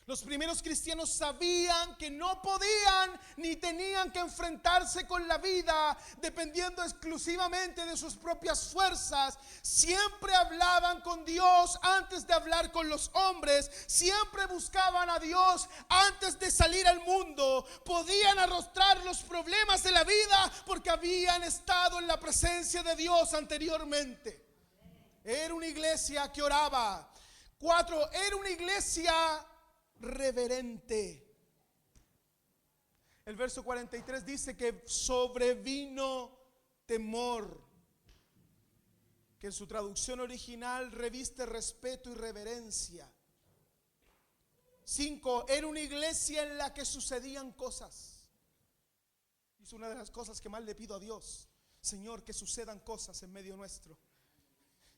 Los primeros cristianos sabían que no podían ni tenían que enfrentarse con la vida dependiendo exclusivamente de sus propias fuerzas. Siempre hablaban con Dios antes de hablar con los hombres. Siempre buscaban a Dios antes de salir al mundo. Podían arrostrar los problemas de la vida porque habían estado en la presencia de Dios anteriormente. Era una iglesia que oraba. 4, era una iglesia reverente. El verso 43 dice que sobrevino temor, que en su traducción original reviste respeto y reverencia. 5, era una iglesia en la que sucedían cosas. Es una de las cosas que más le pido a Dios: Señor, que sucedan cosas en medio nuestro.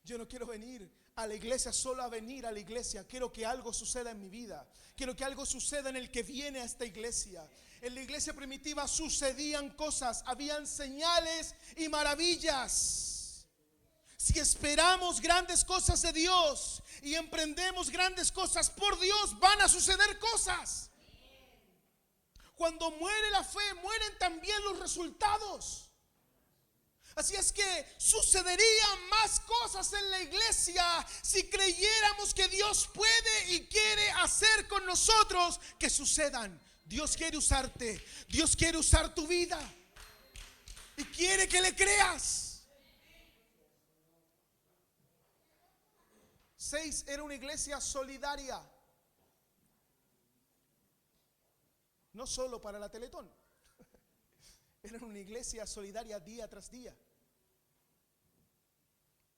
Yo no quiero venir a la iglesia solo a venir a la iglesia. Quiero que algo suceda en mi vida. Quiero que algo suceda en el que viene a esta iglesia. En la iglesia primitiva sucedían cosas, habían señales y maravillas. Si esperamos grandes cosas de Dios y emprendemos grandes cosas por Dios, van a suceder cosas. Cuando muere la fe, mueren también los resultados. Así es que sucederían más cosas en la iglesia si creyéramos que Dios puede y quiere hacer con nosotros que sucedan. Dios quiere usarte, Dios quiere usar tu vida y quiere que le creas. 6, era una iglesia solidaria. No solo para la Teletón. Era una iglesia solidaria día tras día.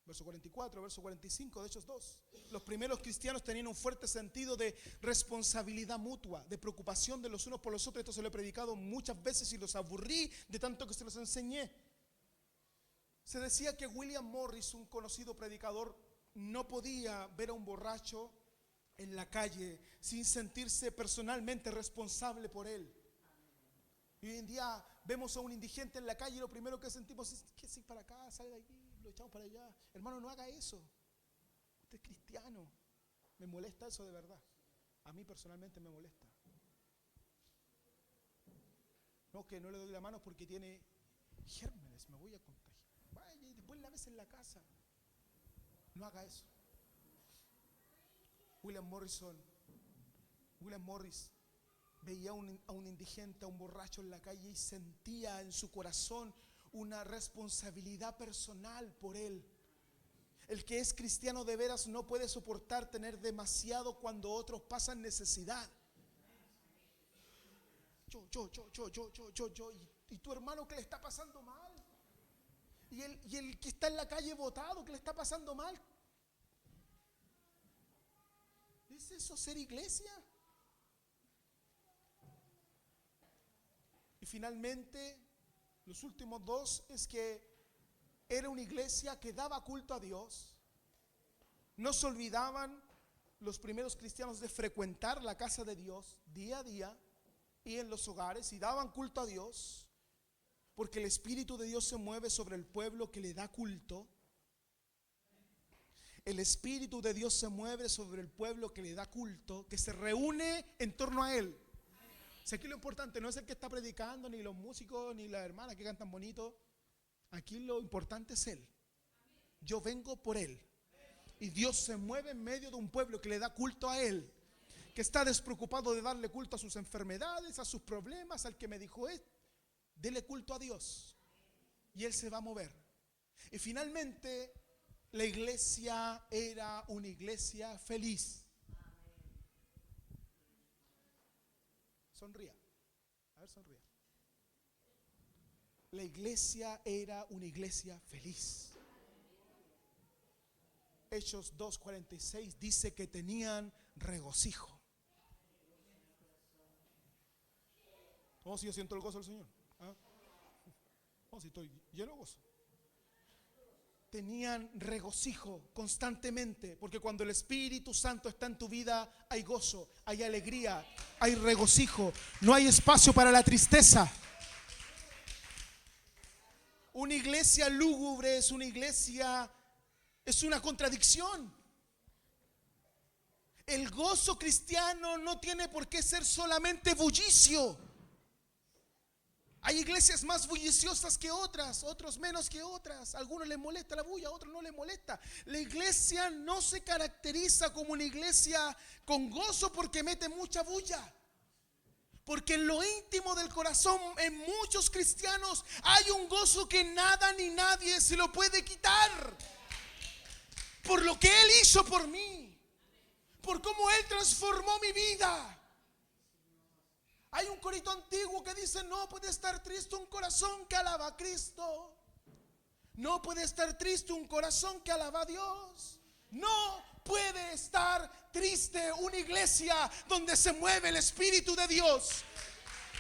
Verso 44, verso 45 de Hechos 2. Los primeros cristianos tenían un fuerte sentido de responsabilidad mutua, de preocupación de los unos por los otros. Esto se lo he predicado muchas veces y los aburrí de tanto que se los enseñé. Se decía que William Morris, un conocido predicador, no podía ver a un borracho en la calle sin sentirse personalmente responsable por él. Y hoy en día vemos a un indigente en la calle y lo primero que sentimos es que si para acá, sale de aquí, lo echamos para allá. Hermano, no haga eso. Usted es cristiano. Me molesta eso de verdad. A mí personalmente me molesta. No, que no le doy la mano porque tiene gérmenes, me voy a contagiar. Vaya y después la ves en la casa. No haga eso. William Morris veía a un indigente, a un borracho en la calle y sentía en su corazón una responsabilidad personal por él. El que es cristiano de veras no puede soportar tener demasiado cuando otros pasan necesidad. Yo, y tu hermano que le está pasando mal. Y el que está en la calle botado, que le está pasando mal. ¿Es eso ser iglesia? Y finalmente, los últimos dos es que era una iglesia que daba culto a Dios. No se olvidaban los primeros cristianos de frecuentar la casa de Dios día a día y en los hogares, y daban culto a Dios, porque el Espíritu de Dios se mueve sobre el pueblo que le da culto. El Espíritu de Dios se mueve sobre el pueblo que le da culto, que se reúne en torno a Él. O sea, aquí lo importante no es el que está predicando, ni los músicos, ni las hermanas que cantan bonito. Aquí lo importante es Él. Yo vengo por Él. Y Dios se mueve en medio de un pueblo que le da culto a Él, que está despreocupado de darle culto a sus enfermedades, a sus problemas, al que me dijo dele culto a Dios. Y Él se va a mover. Y finalmente, la iglesia era una iglesia feliz. Sonría. A ver, sonría. La iglesia era una iglesia feliz. Hechos 2:46 dice que tenían regocijo. Oh, si yo siento el gozo del Señor. ¿Ah? Oh, si estoy lleno de gozo. Tenían regocijo constantemente, porque cuando el Espíritu Santo está en tu vida hay gozo, hay alegría, hay regocijo, no hay espacio para la tristeza. Una iglesia lúgubre es una iglesia, es una contradicción. El gozo cristiano no tiene por qué ser solamente bullicio. Hay iglesias más bulliciosas que otras, otros menos que otras. A algunos les molesta la bulla, a otros no les molesta. La iglesia no se caracteriza como una iglesia con gozo porque mete mucha bulla. Porque en lo íntimo del corazón, en muchos cristianos, hay un gozo que nada ni nadie se lo puede quitar. Por lo que Él hizo por mí, por cómo Él transformó mi vida. Hay un corito antiguo que dice: no puede estar triste un corazón que alaba a Cristo. No puede estar triste un corazón que alaba a Dios. No puede estar triste una iglesia donde se mueve el Espíritu de Dios.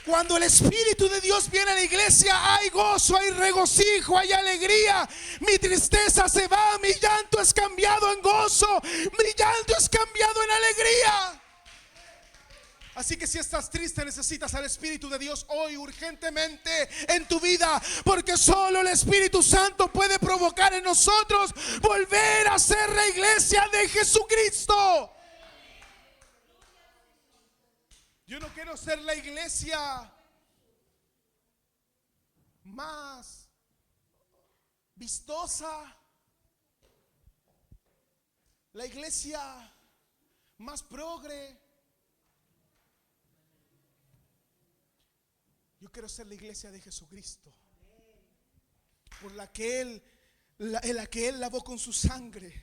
Cuando el Espíritu de Dios viene a la iglesia, hay gozo, hay regocijo, hay alegría. Mi tristeza se va, mi llanto es cambiado en gozo, mi llanto es cambiado en alegría. Así que si estás triste, necesitas al Espíritu de Dios hoy urgentemente en tu vida, porque solo el Espíritu Santo puede provocar en nosotros volver a ser la iglesia de Jesucristo. Yo no quiero ser la iglesia más vistosa, la iglesia más progre. Yo quiero ser la iglesia de Jesucristo, por la que Él lavó con su sangre,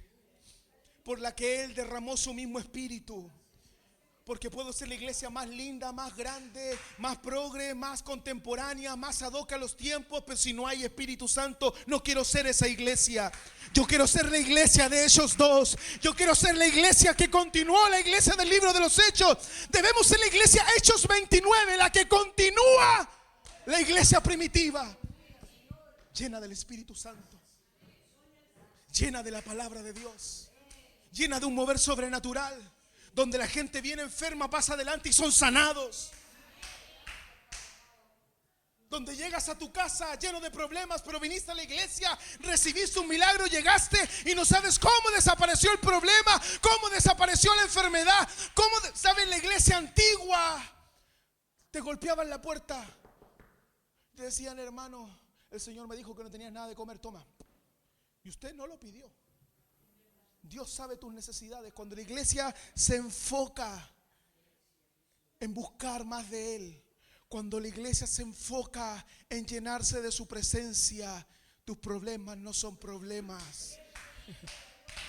por la que Él derramó su mismo espíritu. Porque puedo ser la iglesia más linda, más grande, más progre, más contemporánea, más ad hoc a los tiempos, pero si no hay Espíritu Santo, no quiero ser esa iglesia. Yo quiero ser la iglesia de Hechos 2. Yo quiero ser la iglesia que continuó, la iglesia del libro de los Hechos. Debemos ser la iglesia Hechos 29, la que continúa la iglesia primitiva, llena del Espíritu Santo, llena de la palabra de Dios, llena de un mover sobrenatural, donde la gente viene enferma, pasa adelante y son sanados. Donde llegas a tu casa lleno de problemas, pero viniste a la iglesia, recibiste un milagro, llegaste y no sabes cómo desapareció el problema, cómo desapareció la enfermedad, cómo, ¿sabes? La iglesia antigua te golpeaban la puerta, te decían: hermano, el Señor me dijo que no tenías nada de comer, toma. Y usted no lo pidió. Dios sabe tus necesidades. Cuando la iglesia se enfoca en buscar más de Él, cuando la iglesia se enfoca en llenarse de su presencia, tus problemas no son problemas,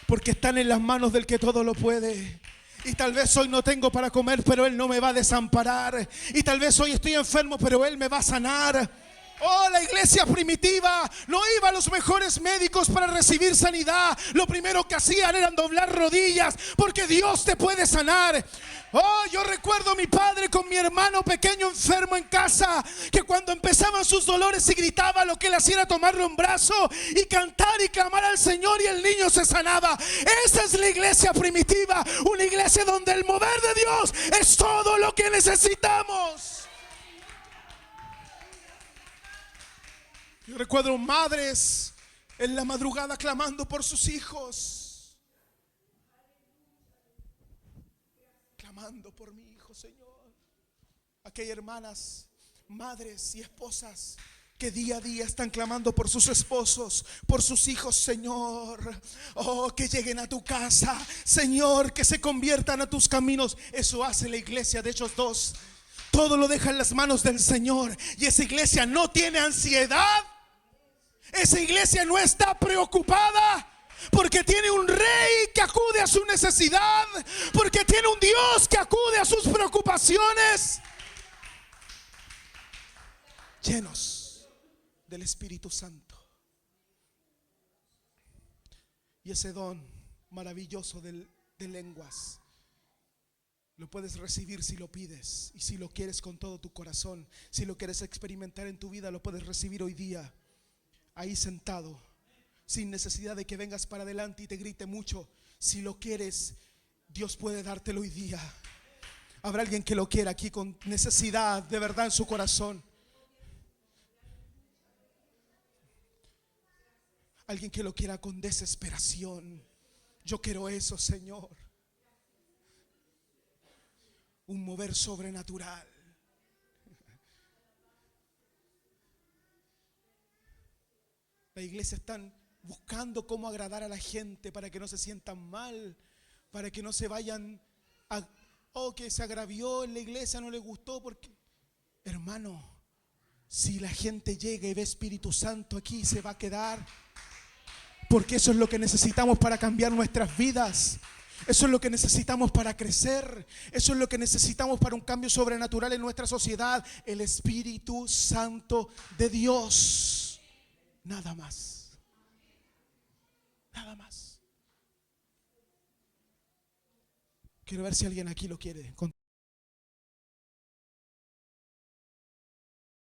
porque están en las manos del que todo lo puede. Y tal vez hoy no tengo para comer, pero Él no me va a desamparar. Y tal vez hoy estoy enfermo, pero Él me va a sanar. Oh, la iglesia primitiva no iba a los mejores médicos para recibir sanidad. Lo primero que hacían era doblar rodillas, porque Dios te puede sanar. Oh, yo recuerdo a mi padre con mi hermano pequeño enfermo en casa, que cuando empezaban sus dolores y gritaba, lo que él hacía era tomarlo en brazo y cantar y clamar al Señor, y el niño se sanaba. Esa es la iglesia primitiva, una iglesia donde el mover de Dios es todo lo que necesitamos. Yo recuerdo madres en la madrugada clamando por sus hijos, clamando por mi hijo, Señor. Aquí hay hermanas, madres y esposas que día a día están clamando por sus esposos, por sus hijos, Señor. Oh, que lleguen a tu casa, Señor, que se conviertan a tus caminos. Eso hace la iglesia de Hechos 2. Todo lo deja en las manos del Señor. Y esa iglesia no tiene ansiedad. Esa iglesia no está preocupada, porque tiene un rey que acude a su necesidad, porque tiene un Dios que acude a sus preocupaciones. Llenos del Espíritu Santo. Y ese don maravilloso de lenguas lo puedes recibir si lo pides, y si lo quieres con todo tu corazón. Si lo quieres experimentar en tu vida, lo puedes recibir hoy día, ahí sentado, sin necesidad de que vengas para adelante y te grite mucho. Si lo quieres, Dios puede dártelo hoy día. Habrá alguien que lo quiera aquí con necesidad de verdad en su corazón. Alguien que lo quiera con desesperación. Yo quiero eso, Señor. Un mover sobrenatural. La iglesia están buscando cómo agradar a la gente para que no se sientan mal, para que no se vayan a, que se agravió en la iglesia, no le gustó. Porque, hermano, si la gente llega y ve Espíritu Santo aquí, se va a quedar, porque eso es lo que necesitamos para cambiar nuestras vidas. Eso es lo que necesitamos para crecer. Eso es lo que necesitamos para un cambio sobrenatural en nuestra sociedad. El Espíritu Santo de Dios. Nada más. Nada más. Quiero ver si alguien aquí lo quiere.